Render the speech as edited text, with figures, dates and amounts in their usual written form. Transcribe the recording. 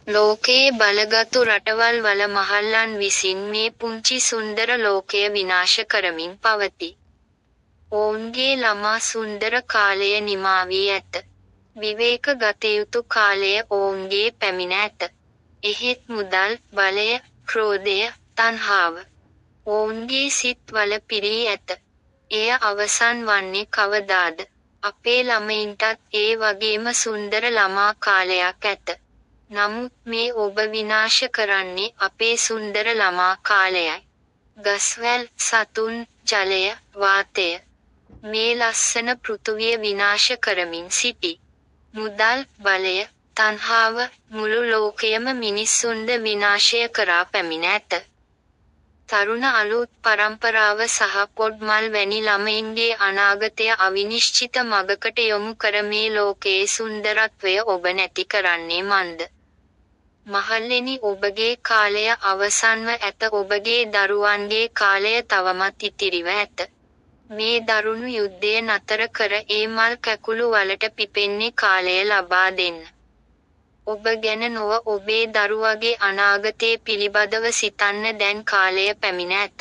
ලෝකයේ බලගතු රටවල් වල මහල්ලන් විසින් මේ පුංචි සුන්දර ලෝකය විනාශ කරමින් පවතී. ඔවුන්ගේ ළමා සුන්දර කාලය නිමා වී ඇත. විවේක ගත යුතු කාලය ඔවුන්ගේ පැමිණ ඇත. එහෙත් මුදල්, බලය, ක්‍රෝධය, තණ්හාව ඔවුන්ගේ සිත් වල පිරී ඇත. එය අවසන් වන්නේ කවදාද? අපේ ළමයින්ටත් ඒ වගේම සුන්දර ළමා කාලයක් ඇත. නමුත් මේ ඔබ විනාශ කරන්නේ අපේ සුන්දර ළමා කාලයයි. ගස්වැල්, සතුන්, ජලය, වාතය. මේ ලස්සන පෘථුවිය විනාශ කරමින් සිටී. මුදල්, බලය, තණ්හාව මුළු ලෝකයම මිනිස්සුන්ද විනාශය කරා පැමිණ ඇත. තරුණ අලුත් පරම්පරාව සහ පොඩ්මල් වැනි ළමයින්ගේ අනාගතය අවිනිශ්චිත මගකට යොමු කර මේ ලෝකයේ සුන්දරත්වය ඔබ නැති කරන්නේ මන්ද? මහල්ලෙනි, ඔබගේ කාලය අවසන්ව ඇත. ඔබගේ දරුවන්ගේ කාලය තවමත් ඉතිරිව ඇත. මේ දරුණු යුද්ධය නතර කර ඒ මල් කැකුළු වලට පිපෙන්නේ කාලය ලබා දෙන්න. ඔබ ගැන නොව ඔබේ දරුවගේ අනාගතය පිළිබඳව සිතන්න දැන් කාලය පැමිණ ඇත.